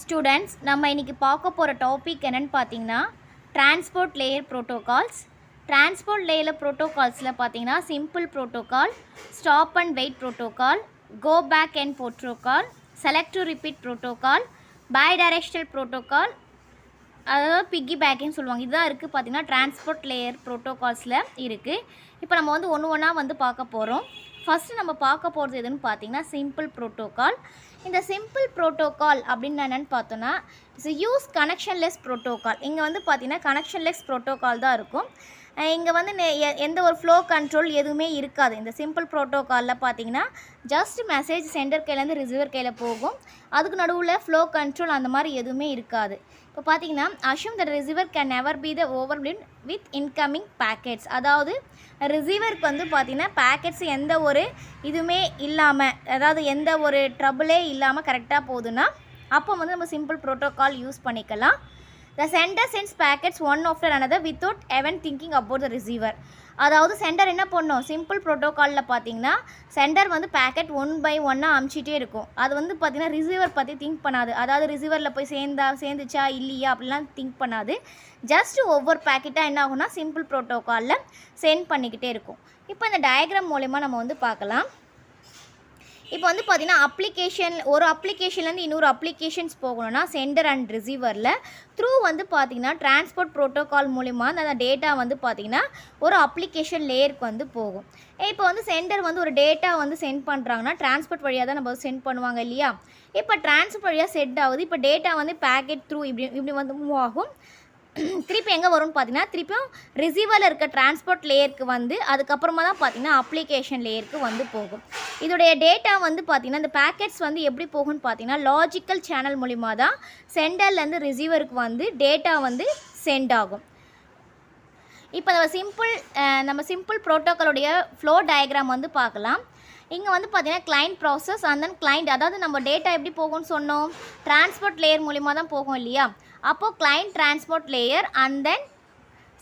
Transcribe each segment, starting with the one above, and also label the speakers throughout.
Speaker 1: Students நம்ம இன்றைக்கி பார்க்க போகிற டாபிக் என்னென்னு பார்த்தீங்கன்னா transport layer protocols. Transport layer ப்ரோட்டோகால்ஸில் பார்த்தீங்கன்னா simple protocol, stop and wait protocol, go back and protocol, select to repeat protocol, bidirectional protocol, அதாவது பிக்கி பேக்கின்னு சொல்லுவாங்க. இதுதான் இருக்குது பார்த்தீங்கன்னா டிரான்ஸ்போர்ட் லேயர் ப்ரோட்டோகால்ஸில் இருக்குது. இப்போ நம்ம ஒன்று ஒன்றா பார்க்க போகிறோம். ஃபஸ்ட்டு நம்ம பார்க்க போகிறது எதுன்னு பார்த்தீங்கன்னா சிம்பிள் ப்ரோட்டோகால். இந்த சிம்பிள் ப்ரோட்டோகால் அப்படின்னு என்னென்னு பார்த்தோன்னா யூஸ் கனெக்ஷன்லெஸ் ப்ரோட்டோகால். இங்கே பார்த்தீங்கன்னா கனெக்ஷன்லெஸ் ப்ரோட்டோகால் தான் இருக்கும். இங்கே எந்த ஒரு ஃப்ளோ கண்ட்ரோல் எதுவுமே இருக்காது. இந்த சிம்பிள் ப்ரோட்டோகாலில் பார்த்தீங்கன்னா ஜஸ்ட் மெசேஜ் சென்டர் கையிலேருந்து ரிசீவர் கையில் போகும். அதுக்கு நடுவில் ஃப்ளோ கண்ட்ரோல் அந்த மாதிரி எதுவுமே இருக்காது. இப்போ பார்த்தீங்கன்னா assume the receiver can never be the overwhelmed with incoming packets. அதாவது ரிசீவருக்கு பார்த்தீங்கன்னா பேக்கெட்ஸ் எந்த ஒரு இதுவுமே இல்லாமல், அதாவது எந்த ஒரு ட்ரபிளே இல்லாமல் கரெக்டாக போகுதுன்னா அப்போ நம்ம சிம்பிள் ப்ரோட்டோகால் யூஸ் பண்ணிக்கலாம். The sender sends packets one after another without even thinking about the receiver. அதாவது சென்டர் என்ன பண்ணும், சிம்பிள் ப்ரோட்டோகாலில் பார்த்தீங்கன்னா சென்டர் பேக்கெட் ஒன் பை ஒன்னாக அமுச்சிட்டே இருக்கும். அது பார்த்தீங்கன்னா ரிசீவர் பற்றி திங்க் பண்ணாது. அதாவது ரிசீவரில் போய் சேர்ந்துச்சா இல்லையா அப்படிலாம் திங்க் பண்ணாது. ஜஸ்ட் ஒவ்வொரு பேக்கெட்டாக என்ன ஆகும்னா சிம்பிள் ப்ரோட்டோகாலில் சென்ட் பண்ணிக்கிட்டே இருக்கும். இப்போ இந்த டயக்ராம் மூலமா நம்ம பார்க்கலாம். இப்போ பார்த்தீங்கன்னா ஒரு அப்ளிகேஷன்லேருந்து இன்னொரு அப்ளிகேஷன்ஸ் போகணும்னா சென்டர் அண்ட் ரிசீவரில் த்ரூ பார்த்தீங்கன்னா டிரான்ஸ்போர்ட் ப்ரோட்டோகால் மூலிமா அந்த டேட்டா பார்த்தீங்கன்னா ஒரு அப்ளிகேஷன் லேயருக்கு போகும். இப்போ சென்டர் ஒரு டேட்டா சென்ட் பண்ணுறாங்கன்னா டிரான்ஸ்போர்ட் வழியாக தான் நம்ம சென்ட் பண்ணுவாங்க இல்லையா. இப்போ டிரான்ஸ்போர்ட் வழியாக செட் ஆகுது. இப்போ டேட்டா பேக்கெட் த்ரூ இப்படி மூவ் ஆகும். திருப்பி எங்கே வரும்னு பார்த்தீங்கன்னா திருப்பியும் ரிசீவரில் இருக்க டிரான்ஸ்போர்ட் லேயருக்கு அதுக்கப்புறமா தான் பார்த்தீங்கன்னா அப்ளிகேஷன் லேயருக்கு போகும். இதோடைய டேட்டா பார்த்தீங்கன்னா இந்த பேக்கெட்ஸ் எப்படி போகும்னு பார்த்தீங்கன்னா லாஜிக்கல் சேனல் மூலிமா தான் சென்டர்லேருந்து ரிசீவருக்கு டேட்டா சென்ட் ஆகும். இப்போ நம்ம சிம்பிள் ப்ரோட்டோக்காலுடைய ஃப்ளோ டயக்ராம் பார்க்கலாம். இங்கே பார்த்தீங்கன்னா client process and then client, அதாவது நம்ம டேட்டா எப்படி போகும்னு சொன்னோம், டிரான்ஸ்போர்ட் லேயர் மூலிமா தான் போகும் இல்லையா. அப்போது client transport layer and then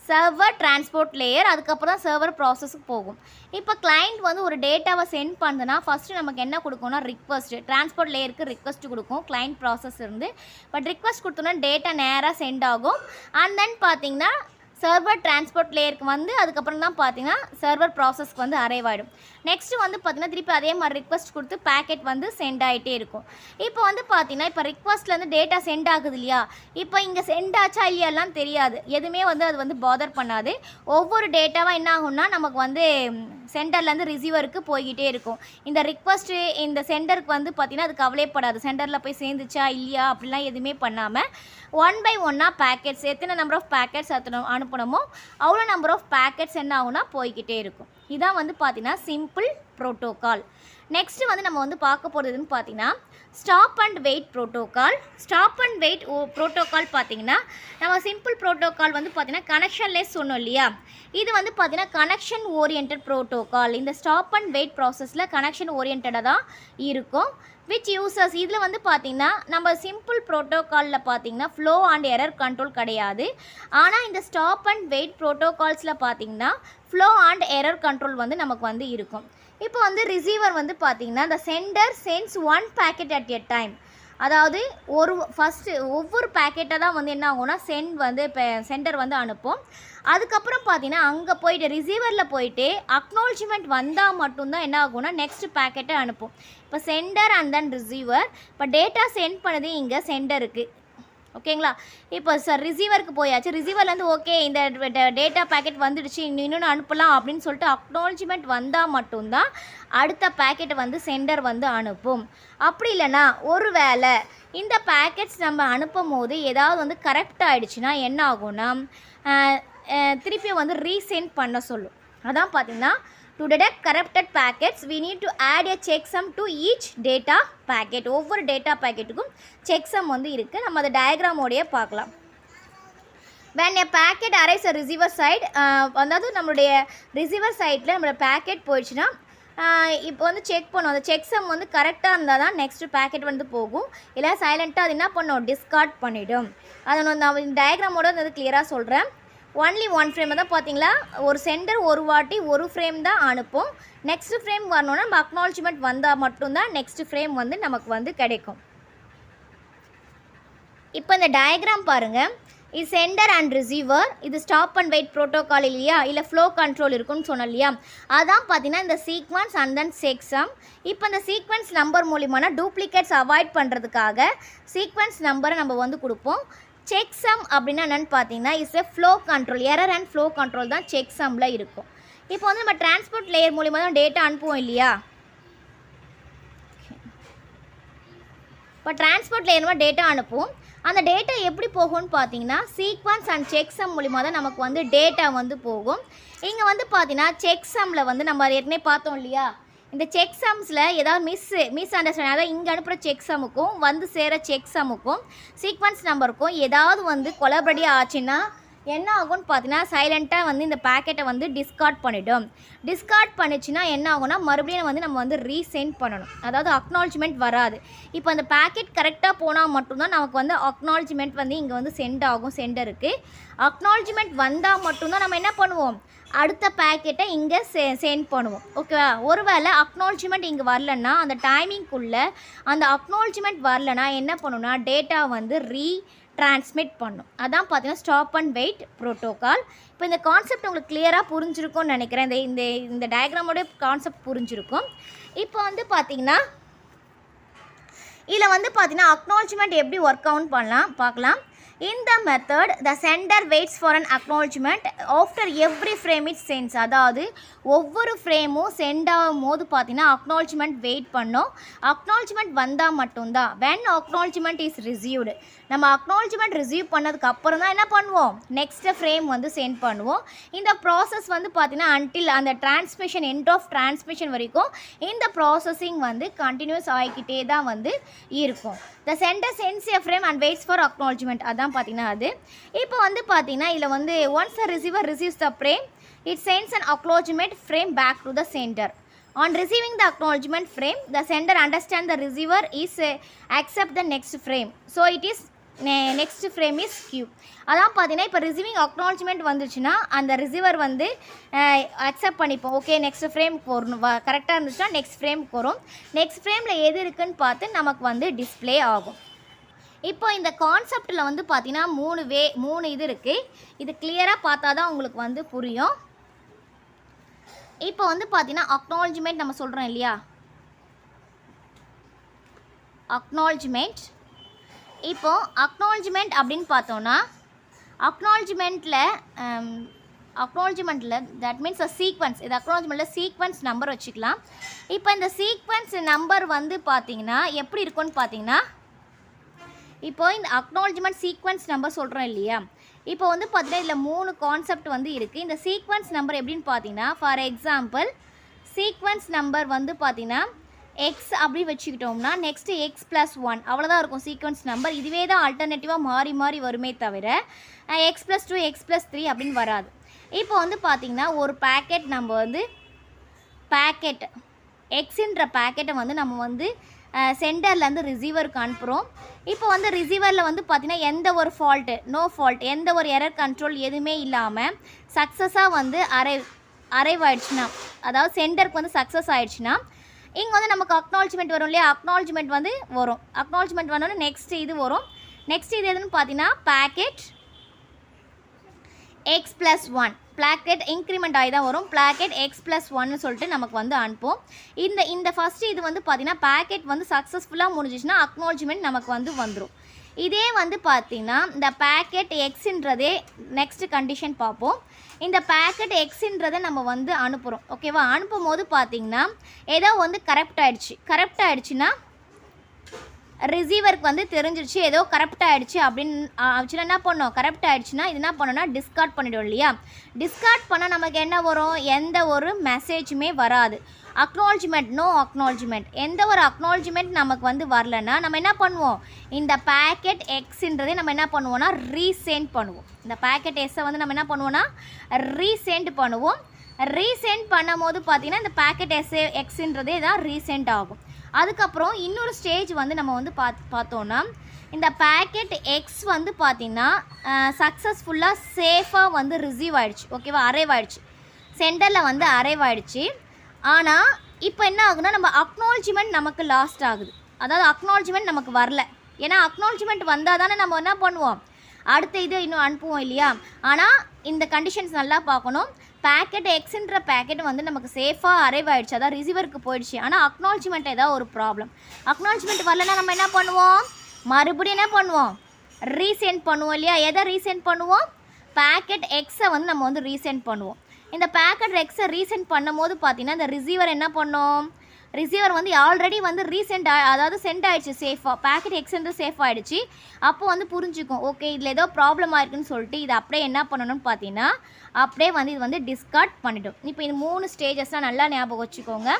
Speaker 1: server transport layer, அதுக்கப்புறம் தான் சர்வர் ப்ராசஸுக்கு போகும். இப்போ கிளைண்ட் ஒரு டேட்டாவை சென்ட் பண்ணுதுன்னா ஃபஸ்ட்டு நமக்கு என்ன கொடுக்கும்னா ரிக்வஸ்ட், டிரான்ஸ்போர்ட் லேயருக்கு ரிக்வஸ்ட் கொடுக்கும் கிளைண்ட் ப்ராசஸ் இருந்து. பட் ரிக்வஸ்ட் கொடுத்தோன்னா டேட்டா நேராக சென்ட் ஆகும். அண்ட் தென் பார்த்தீங்கன்னா சர்வர் டிரான்ஸ்போர்ட் லேயருக்கு அதுக்கப்புறம் தான் பார்த்தீங்கன்னா சர்வர் ப்ராசஸ்க்கு அரைவ் ஆகிடும். நெக்ஸ்ட்டு பார்த்தீங்கன்னா திருப்பி அதே மாதிரி ரிக்வஸ்ட் கொடுத்து பேக்கெட் சென்ட் ஆகிட்டே இருக்கும். இப்போ பார்த்தீங்கன்னா இப்போ ரிக்வஸ்ட்லேருந்து டேட்டா சென்ட் ஆகுது இல்லையா. இப்போ இங்கே சென்ட் ஆச்சா இல்லையாலாம் தெரியாது, எதுவுமே அது பாதர் பண்ணாது. ஒவ்வொரு டேட்டாவாக என்ன ஆகும்னா நமக்கு சென்டர்லேருந்து ரிசீவருக்கு போய்கிட்டே இருக்கும். இந்த ரிக்வஸ்ட்டு இந்த சென்டருக்கு பார்த்தீங்கன்னா அது கவலைப்படாது, சென்டரில் போய் சேர்ந்துச்சா இல்லையா அப்படிலாம் எதுவுமே பண்ணாமல் ஒன் பை ஒன்னாக பேக்கெட்ஸ் எத்தனை நம்பர் ஆஃப் பேக்கெட்ஸ் அனுப்பணுமோ அவ்வளோ நம்பர் ஆஃப் பேக்கெட்ஸ் என்ன ஆகுனா போய்கிட்டே இருக்கும். இதான் பார்த்தீங்கன்னா சிம்பிள் ப்ரோட்டோகால். நெக்ஸ்ட்டு நம்ம பார்க்க போகிறதுன்னு பார்த்தீங்கன்னா stop and wait protocol. Stop and wait protocol பார்த்தீங்கன்னா நம்ம சிம்பிள் ப்ரோட்டோகால் பார்த்தீங்கன்னா கனெக்ஷன்லெஸ் சொன்னோம் இல்லையா. இது பார்த்தீங்கன்னா கனெக்ஷன் ஓரியன்ட் ப்ரோட்டோகால். இந்த ஸ்டாப் அண்ட் வெயிட் ப்ராசஸில் கனெக்ஷன் ஓரியன்டாக தான் இருக்கும். விச் யூசர்ஸ் இதில் பார்த்தீங்கன்னா நம்ம சிம்பிள் ப்ரோட்டோகாலில் பார்த்தீங்கன்னா ஃப்ளோ அண்ட் எரர் கண்ட்ரோல் கிடையாது. ஆனால் இந்த ஸ்டாப் அண்ட் வெயிட் ப்ரோட்டோகால்ஸில் பார்த்தீங்கன்னா ஃப்ளோ அண்ட் எரர் கண்ட்ரோல் நமக்கு இருக்கும். இப்போ ரிசீவர் பார்த்தீங்கன்னா the sender sends one packet at a time. அதாவது ஒவ்வொரு பேக்கெட்டை தான் என்ன ஆகும்னா இப்போ சென்டர் அனுப்பும். அதுக்கப்புறம் பார்த்தீங்கன்னா அங்கே போய்ட்டு ரிசீவரில் போயிட்டு அக்னாலஜ்மெண்ட் வந்தால் மட்டும்தான் என்ன ஆகும்னா நெக்ஸ்ட் பேக்கெட்டை அனுப்பும். இப்போ சென்டர் அண்ட் தென் ரிசீவர். இப்போ டேட்டா சென்ட் பண்ணது இங்கே சென்டருக்கு, ஓகேங்களா. இப்போ ரிசீவருக்கு போயாச்சு, ரிசீவர்லேருந்து ஓகே இந்த டேட்டா பேக்கெட் வந்துடுச்சு இன்னொன்று அனுப்பலாம் அப்படின்னு சொல்லிட்டு அக்னாலஜ்மெண்ட் வந்தால் மட்டும்தான் அடுத்த பேக்கெட்டை சென்டர் அனுப்பும். அப்படி இல்லைன்னா ஒரு வேளை இந்த பேக்கெட்ஸ் நம்ம அனுப்பும் போது ஏதாவது கரெக்ட் ஆகிடுச்சுன்னா என்ன ஆகும்னா திருப்பி ரீசென்ட் பண்ண சொல்லும். அதான் பார்த்தீங்கன்னா to detect corrupted packets we need to add a checksum to each data packet. ஒவ்வொரு டேட்டா பேக்கெட்டுக்கும் checksum இருக்குது. நம்ம அதை டயக்ராமோடையே பார்க்கலாம். when a packet arrives at receiver side, அதாவது நம்மளுடைய ரிசீவர் சைடில் நம்மளோட பேக்கெட் போயிடுச்சுன்னா இப்போ செக் பண்ணும். அந்த செக்ஸம் கரெக்டாக இருந்தால் தான் நெக்ஸ்ட் பேக்கெட் போகும். இல்லை சைலண்ட்டாக அது என்ன பண்ணும், டிஸ்கார்ட் பண்ணிவிடும். அதை நான் டயக்ராமோட கிளியராக சொல்கிறேன். ஒன்லி ஒன் ஃப்ரேம் தான் பார்த்தீங்களா, ஒரு சென்டர் ஒரு வாட்டி ஒரு ஃப்ரேம் தான் அனுப்பும். நெக்ஸ்ட் ஃப்ரேம் வரணுன்னா நம்ம அக்னாலஜ்மெண்ட் வந்தால் மட்டும்தான் நெக்ஸ்ட் ஃப்ரேம் நமக்கு கிடைக்கும். இப்போ இந்த டயக்ராம் பாருங்கள், இது சென்டர் அண்ட் ரிசீவர், இது ஸ்டாப் அண்ட் வெயிட் ப்ரோட்டோகால் இல்லையா, இல்லை ஃப்ளோ கண்ட்ரோல் இருக்குன்னு சொன்னோம் இல்லையா, அதான் பார்த்தீங்கன்னா இந்த சீக்வன்ஸ் அண்ட் தென் செக்ஸம். இப்போ இந்த சீக்வன்ஸ் நம்பர் மூலியமான டூப்ளிகேட்ஸ் அவாய்ட் பண்ணுறதுக்காக சீக்வன்ஸ் நம்பரை நம்ம வந்து கொடுப்போம். செக்ஸம் அப்படின்னா என்னென்னு பார்த்தீங்கன்னா is a flow control, error and flow control தான் செக்ஸமில் இருக்கும். இப்போ வந்து நம்ம டிரான்ஸ்போர்ட் லேயர் மூலிமா தான் டேட்டா அனுப்புவோம் இல்லையா. இப்போ டிரான்ஸ்போர்ட் லேயர் டேட்டா அனுப்புவோம். அந்த டேட்டா எப்படி போகும்னு பார்த்தீங்கன்னா சீக்வன்ஸ் அண்ட் செக்ஸம் மூலிமா தான் நமக்கு வந்து டேட்டா வந்து போகும். இங்கே வந்து பார்த்தீங்கன்னா செக்ஸமில் வந்து நம்ம ஏற்கனவே பார்த்தோம் இல்லையா, இந்த செக்ஸம்ஸில் ஏதாவது மிஸ் அண்டர்ஸ்டாண்டிங், அதாவது இங்கே அனுப்புகிற செக்ஸமுக்கும் வந்து சேர செக்ஸமுக்கும் சீக்வன்ஸ் நம்பருக்கும் ஏதாவது வந்து கொலாபரேட் ஆச்சுன்னா என்ன ஆகும்னு பார்த்தீங்கன்னா சைலண்ட்டாக வந்து இந்த பேக்கெட்டை வந்து டிஸ்கார்ட் பண்ணிவிடும். டிஸ்கார்ட் பண்ணிச்சுன்னா என்ன ஆகும்னா மறுபடியும் வந்து நம்ம வந்து ரீசென்ட் பண்ணணும், அதாவது அக்னாலஜ்மெண்ட் வராது. இப்போ அந்த பேக்கெட் கரெக்டாக போனால் மட்டும்தான் நமக்கு வந்து அக்னாலஜ்மெண்ட் வந்து இங்கே வந்து சென்ட் ஆகும் சென்டருக்கு. அக்னாலஜ்மெண்ட் வந்தால் மட்டும்தான் நம்ம என்ன பண்ணுவோம், அடுத்த பேக்கெட்டை இங்கே சென்ட் பண்ணுவோம். ஓகேவா. ஒருவேளை அக்னாலஜ்மெண்ட் இங்கே வரலன்னா அந்த டைமிங்குள்ளே அந்த அக்னாலஜ்மெண்ட் வரலன்னா என்ன பண்ணுன்னா டேட்டா வந்து ட்ரான்ஸ்மிட் பண்ணும். அதான் பார்த்தீங்கன்னா ஸ்டாப் அண்ட் வெயிட் ப்ரோட்டோகால். இப்போ இந்த கான்செப்ட் உங்களுக்கு கிளியராக புரிஞ்சிருக்கும்னு நினைக்கிறேன். இந்த இந்த டயக்ராமோட கான்செப்ட் புரிஞ்சிருக்கும். இப்போ வந்து பார்த்தீங்கன்னா இதில் வந்து பார்த்தீங்கன்னா அக்னாலஜ்மெண்ட் எப்படி ஒர்க் அவுட் பார்க்கலாம். In the method, the sender waits for an acknowledgement after every frame it sends. அதாவது ஒவ்வொரு ஃப்ரேமும் சென்ட் ஆகும் போது பார்த்தீங்கன்னா அக்னாலஜ்மெண்ட் வெயிட் பண்ணோம். அக்னாலஜ்மெண்ட் வந்தால் மட்டும்தான் when acknowledgement is received, நம்ம அக்னாலஜ்மெண்ட் ரிசீவ் பண்ணதுக்கு அப்புறம் தான் என்ன பண்ணுவோம், நெக்ஸ்ட் ஃப்ரேம் வந்து சென்ட் பண்ணுவோம். இந்த ப்ராசஸ் வந்து பார்த்தீங்கன்னா அன்டில் அந்த டிரான்ஸ்மிஷன் எண்ட் ஆஃப் டிரான்ஸ்மிஷன் வரைக்கும் இந்த ப்ராசஸிங் வந்து கண்டினியூஸ் ஆகிக்கிட்டே தான் வந்து இருக்கும். The sender sends a frame and waits for acknowledgement. அதான் பார்த்தீங்கன்னா அது. இப்போ வந்து பார்த்தீங்கன்னா இதில் வந்து once the receiver receives the frame, it sends an acknowledgement frame back to the sender. On receiving the acknowledgement frame, the sender understands the receiver is accept the next frame. So it is next frame is queue. அதான் பார்த்தீங்கன்னா இப்போ receiving acknowledgement வந்துச்சுன்னா அந்த receiver வந்து accept பண்ணிப்போம். Okay next ஃப்ரேமுக்கு வரணும், கரெக்டாக இருந்துச்சுன்னா நெக்ஸ்ட் ஃப்ரேமுக்கு வரும். நெக்ஸ்ட் ஃப்ரேமில் எது இருக்குதுன்னு பார்த்து நமக்கு வந்து டிஸ்பிளே ஆகும். இப்போ இந்த கான்செப்டில் வந்து பார்த்தீங்கன்னா மூணு இது இருக்குது. இது கிளியராக பார்த்தா தான் உங்களுக்கு வந்து புரியும். இப்போ வந்து பார்த்தீங்கன்னா அக்னாலஜ்மெண்ட் நம்ம சொல்கிறோம் இல்லையா, அக்னாலஜ்மெண்ட். இப்போது அக்னாலஜ்மெண்ட் அப்படின்னு பார்த்தோன்னா அக்னாலஜ்மெண்ட்டில் தட் மீன்ஸ் அ சீக்வன்ஸ். இது அக்னாலஜ்மெண்ட்டில் சீக்வன்ஸ் நம்பர் வச்சுக்கலாம். இப்போ இந்த சீக்வன்ஸ் நம்பர் வந்து பார்த்திங்கன்னா எப்படி இருக்குன்னு பார்த்தீங்கன்னா இப்போ இந்த அக்னாலஜ்மெண்ட் சீக்வன்ஸ் நம்பர் சொல்கிறோம் இல்லையா, இப்போ வந்து பார்த்தீங்கன்னா இதில் 3 கான்செப்ட் வந்து இருக்குது. இந்த சீக்வன்ஸ் நம்பர் எப்படின்னு பார்த்தீங்கன்னா ஃபார் எக்ஸாம்பிள் சீக்வன்ஸ் நம்பர் வந்து பார்த்தீங்கன்னா எக்ஸ் அப்படி வச்சுக்கிட்டோம்னா நெக்ஸ்ட்டு x+1 அவ்வளோதான் இருக்கும் சீக்வன்ஸ் நம்பர். இதுவே தான் ஆல்டர்னேட்டிவாக மாறி வருமே தவிர x+2 x+3 அப்படின்னு வராது. இப்போ வந்து பார்த்திங்கன்னா ஒரு பேக்கெட் நம்ம வந்து பேக்கெட் எக்ஸுன்ற பேக்கெட்டை வந்து நம்ம வந்து சென்டர்லேருந்து ரிசீவருக்கு அனுப்புகிறோம். இப்போ வந்து ரிசீவரில் வந்து பார்த்திங்கன்னா எந்த ஒரு நோ ஃபால்ட் எந்த ஒரு எரர் கண்ட்ரோல் எதுவுமே இல்லாமல் சக்ஸஸாக வந்து அரைவ் ஆகிடுச்சுன்னா, அதாவது சென்டருக்கு வந்து சக்ஸஸ் ஆகிடுச்சுன்னா இங்கே வந்து நமக்கு அக்னாலஜ்மெண்ட் வரும் இல்லையா, அக்னாலஜ்மெண்ட் வந்து வரும். அக்னாலஜ்மெண்ட் வந்தோடனே நெக்ஸ்ட் இது வரும். நெக்ஸ்ட் இது எதுன்னு பார்த்தீங்கன்னா பேக்கெட் x+1 பேக்கெட் இன்க்ரிமெண்ட் ஆகி தான் வரும். பேக்கெட் x+1 சொல்லிட்டு நமக்கு வந்து அனுப்பும். இந்த ஃபஸ்ட்டு இது வந்து பார்த்திங்கன்னா பேக்கெட் வந்து சக்ஸஸ்ஃபுல்லாக முடிஞ்சிச்சுன்னா அக்னாலஜ்மெண்ட் நமக்கு வந்து வந்துடும். இதே வந்து பார்த்திங்கன்னா இந்த பேக்கெட் எக்ஸுன்றதே நெக்ஸ்ட் கண்டிஷன் பார்ப்போம். இந்த பேக்கெட் எக்ஸுன்றதை நம்ம வந்து அனுப்புகிறோம். ஓகேவா. அனுப்பும் போது பார்த்திங்கன்னா ஏதோ வந்து கரெக்ட் ஆகிடுச்சுன்னா ரிசீவருக்கு வந்து தெரிஞ்சிருச்சு ஏதோ கரெக்ட் ஆகிடுச்சு அப்படின்னு ஆக்சுவலாக என்ன பண்ணோம், கரெக்ட் ஆகிடுச்சுன்னா இது என்ன பண்ணோன்னா டிஸ்கார்ட் பண்ணிவிடும் இல்லையா. டிஸ்கார்ட் பண்ணால் நமக்கு என்ன வரும், எந்த ஒரு மெசேஜுமே வராது. நோ அக்னாலஜ்மெண்ட் எந்த ஒரு அக்னாலஜ்மெண்ட் நமக்கு வந்து வரலன்னா நம்ம என்ன பண்ணுவோம், இந்த பேக்கெட் எக்ஸுன்றதே நம்ம என்ன பண்ணுவோம்னா ரீசென்ட் பண்ணுவோம். இந்த பேக்கெட் எக்ஸை வந்து நம்ம என்ன பண்ணுவோம்னா ரீசென்ட் பண்ணுவோம். ரீசென்ட் பண்ணும் போது பார்த்திங்கன்னா இந்த பேக்கெட் எக்ஸுன்றதே தான் ரீசென்ட் ஆகும். அதுக்கப்புறம் இன்னொரு ஸ்டேஜ் வந்து நம்ம வந்து பார்த்தோன்னா இந்த பேக்கெட் எக்ஸ் வந்து பார்த்திங்கன்னா சக்ஸஸ்ஃபுல்லாக சேஃபாக வந்து ரிசீவ் ஆகிடுச்சு. ஓகேவா. அரைவ் ஆகிடுச்சு, சென்டரில் வந்து அரைவ் ஆகிடுச்சு. ஆனால் இப்போ என்ன ஆகுதுன்னா நம்ம அக்னாலஜ்மெண்ட் நமக்கு லாஸ்ட் ஆகுது, அதாவது அக்னாலஜ்மெண்ட் நமக்கு வரல. ஏன்னா அக்னாலஜ்மெண்ட் வந்தால் தானே நம்ம என்ன பண்ணுவோம், அடுத்த இது இன்னும் அனுப்புவோம் இல்லையா. ஆனால் இந்த கண்டிஷன்ஸ் நல்லா பார்க்கணும். பேக்கெட் எக்ஸ்ன்ற பேக்கெட் வந்து நமக்கு சேஃபாக அரைவ் ஆகிடுச்சு, அதான் ரிசீவருக்கு போயிடுச்சு. ஆனால் அக்னாலஜ்மெண்ட் ஏதாவது ஒரு ப்ராப்ளம், அக்னாலஜ்மெண்ட் வரலன்னா நம்ம என்ன பண்ணுவோம், மறுபடியும் என்ன பண்ணுவோம், ரீசென்ட் பண்ணுவோம் இல்லையா. எதை ரீசென்ட் பண்ணுவோம், பேக்கெட் எக்ஸை வந்து நம்ம வந்து ரீசென்ட் பண்ணுவோம். இந்த பேக்கெட் எக்ஸை ரீசென்ட் பண்ணும் போது பார்த்தீங்கன்னா இந்த ரிசீவர் என்ன பண்ணோம், ரிசீவர் வந்து ஆல்ரெடி வந்து ரீசெண்ட் அதாவது சென்ட் ஆகிடுச்சு சேஃபாக, பேக்கெட் எக்ஸ் வந்து சேஃப் ஆகிடுச்சு. அப்போ வந்து புரிஞ்சுக்கும், ஓகே இதில் ஏதோ ப்ராப்ளம் ஆயிருக்குன்னு சொல்லிட்டு இதை அப்படியே என்ன பண்ணணும்னு பார்த்தீங்கன்னா அப்படியே வந்து இது வந்து டிஸ்கார்ட் பண்ணிடும். இப்போ இது 3 ஸ்டேஜஸ்லாம் நல்லா ஞாபகம் வச்சுக்கோங்க.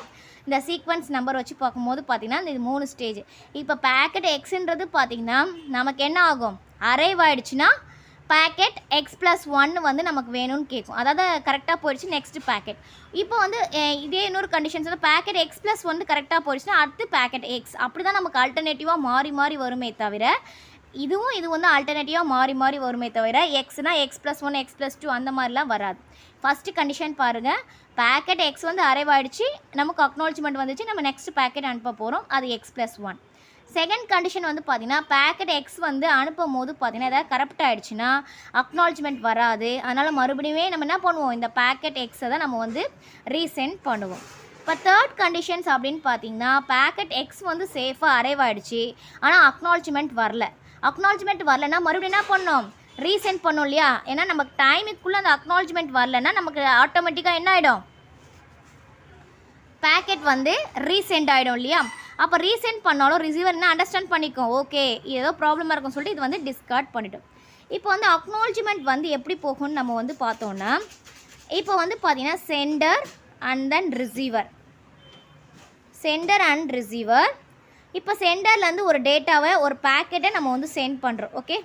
Speaker 1: இந்த சீக்வன்ஸ் நம்பர் வச்சு பார்க்கும்போது பார்த்தீங்கன்னா இந்த 3 ஸ்டேஜ். இப்போ பேக்கெட் எக்ஸுன்றது பார்த்தீங்கன்னா நமக்கு என்ன ஆகும், அரைவ் ஆகிடுச்சுன்னா பேக்கெட் X+1 வந்து நமக்கு வேணும்னு கேட்கும், அதாவது கரெக்டாக போயிடுச்சு நெக்ஸ்ட் பேக்கெட். இப்போ வந்து இதே இன்னொரு கண்டிஷன்ஸ் வந்து பேக்கெட் X+1 கரெக்டாக போயிடுச்சுன்னா அடுத்து பேக்கெட் எக்ஸ், அப்படி தான் நமக்கு ஆல்டர்னேட்டிவாக மாறி மாறி வருமே தவிர, இதுவும் இது வந்து ஆல்டர்னேட்டிவாக மாறி மாறி வருமே தவிர எக்ஸ்னால் X+1 X+2 அந்த மாதிரிலாம் வராது. ஃபஸ்ட்டு கண்டிஷன் பாருங்கள், பேக்கெட் எக்ஸ் வந்து அரைவ் ஆகிடுச்சு, நமக்கு அக்னாலஜ்மெண்ட் வந்துச்சு, நம்ம நெக்ஸ்ட் பேக்கெட் அனுப்ப போகிறோம், அது X+1. செகண்ட் கண்டிஷன் வந்து பார்த்தீங்கன்னா பேக்கெட் எக்ஸ் வந்து அனுப்பும் போது பார்த்தீங்கன்னா எதாவது கரெக்ட் ஆகிடுச்சுன்னா அக்னாலஜ்மெண்ட் வராது. அதனால் மறுபடியும் நம்ம என்ன பண்ணுவோம், இந்த பேக்கெட் எக்ஸை தான் நம்ம வந்து ரீசென்ட் பண்ணுவோம். இப்போ தேர்ட் கண்டிஷன்ஸ் அப்படின்னு பார்த்தீங்கன்னா பேக்கெட் எக்ஸ் வந்து சேஃபாக அரைவ் ஆகிடுச்சு, ஆனால் அக்னாலஜ்மெண்ட் வரல. அக்னாலஜ்மெண்ட் வரலன்னா மறுபடியும் என்ன பண்ணோம், ரீசென்ட் பண்ணோம் இல்லையா. ஏன்னா நமக்கு டைமுக்குள்ளே அந்த அக்னாலஜ்மெண்ட் வரலன்னா நமக்கு ஆட்டோமேட்டிக்காக என்ன ஆகிடும், பேக்கெட் வந்து ரீசென்ட் ஆகிடும் இல்லையா. அப்போ ரீசென்ட் பண்ணாலும் ரிசீவர் என்ன அண்டர்ஸ்டாண்ட் பண்ணிக்கும், ஓகே ஏதோ ப்ராப்ளமாக இருக்கும்னு சொல்லிட்டு இது வந்து டிஸ்கார்ட் பண்ணிட்டோம். இப்போ வந்து அக்னாலஜ்மெண்ட் வந்து எப்படி போகும்னு நம்ம வந்து பார்த்தோன்னா, இப்போ வந்து பார்த்தீங்கன்னா centre and then receiver, centre and receiver. இப்போ சென்டர்லேருந்து ஒரு டேட்டாவை ஒரு பேக்கெட்டை நம்ம வந்து சென்ட் பண்ணுறோம். ஓகே,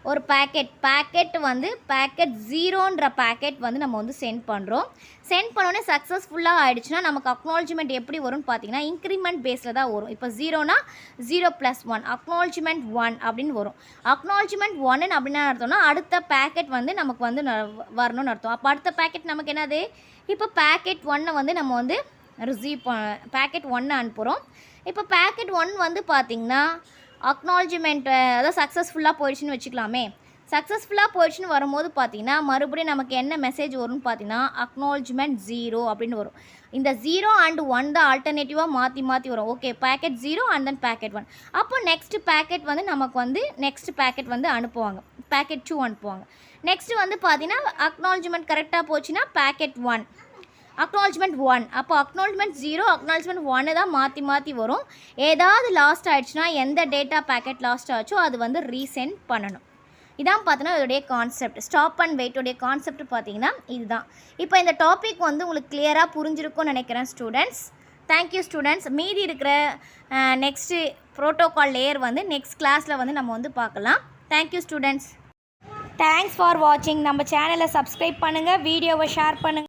Speaker 1: ஒரு பேக்கெட் வந்து பேக்கெட் 0ன்ற பேக்கெட் வந்து நம்ம வந்து சென்ட் பண்ணுறோம். சென்ட் பண்ணோன்னே சக்ஸஸ்ஃபுல்லாக ஆகிடுச்சுன்னா நமக்கு அக்னாலஜ்மெண்ட் எப்படி வரும்னு பார்த்தீங்கன்னா இன்க்ரிமெண்ட் பேஸில் தான் வரும். இப்போ 0னா 0+1 அக்னாலஜ்மெண்ட் 1 அப்படின்னு வரும். அக்னாலஜ்மெண்ட் 1 அப்படின்னா அர்த்தம்னா அடுத்த பேக்கெட் வந்து நமக்கு வந்து வரணும்னு அர்த்தம். அப்போ அடுத்த பேக்கெட் நமக்கு என்னது, இப்போ பேக்கெட் 1 வந்து நம்ம வந்து பேக்கெட் 1 அனுப்புகிறோம். இப்போ பேக்கெட் 1 வந்து பார்த்திங்கன்னா அக்னாலஜ்மெண்ட் அதாவது சக்ஸஸ்ஃபுல்லாக போயிடுச்சுன்னு வச்சுக்கலாமே. சக்ஸஸ்ஃபுல்லாக போயிடுச்சுன்னு வரும்போது பார்த்தீங்கன்னா மறுபடியும் நமக்கு என்ன மெசேஜ் வரும்னு பார்த்தீங்கன்னா அக்னாலஜ்மெண்ட் 0 அப்படின்னு வரும். இந்த 0 அண்ட் 1 தான் ஆல்டர்னேட்டிவாக மாற்றி வரும். Okay, packet 0 and then packet 1. அப்போ நெக்ஸ்ட் பேக்கெட் வந்து நமக்கு வந்து நெக்ஸ்ட் பேக்கெட் வந்து அனுப்புவாங்க, பேக்கெட் 2 அனுப்புவாங்க. நெக்ஸ்ட்டு வந்து பார்த்தீங்கன்னா அக்னாலஜ்மெண்ட் கரெக்டாக போச்சுன்னா பேக்கெட் 1 அக்னாலஜ்மெண்ட் 1. அப்போ அக்னாலஜ்மெண்ட் 0 அக்னாலஜ்மெண்ட் 1 தான் மாற்றி வரும். ஏதாவது லாஸ்ட் ஆகிடுச்சுன்னா எந்த டேட்டா பேக்கெட் லாஸ்ட் ஆச்சோ அது வந்து ரீசென்ட் பண்ணணும். இதான் பார்த்தீங்கன்னா இதோடைய கான்செப்ட். ஸ்டாப் அண்ட் வெயிட்டோடைய கான்செப்ட் பார்த்தீங்கன்னா இதுதான். இப்போ இந்த டாபிக் வந்து உங்களுக்கு கிளியராக புரிஞ்சிருக்கும்னு நினைக்கிறேன் ஸ்டூடெண்ட்ஸ். Thank you students. மீதி இருக்கிற நெக்ஸ்ட்டு ப்ரோட்டோகால் லேயர் வந்து நெக்ஸ்ட் கிளாஸில் வந்து நம்ம வந்து பார்க்கலாம். Thank you students. தேங்க்ஸ் ஃபார் வாட்சிங். நம்ம சேனலை சப்ஸ்கிரைப் பண்ணுங்கள், வீடியோவை ஷேர் பண்ணுங்கள்.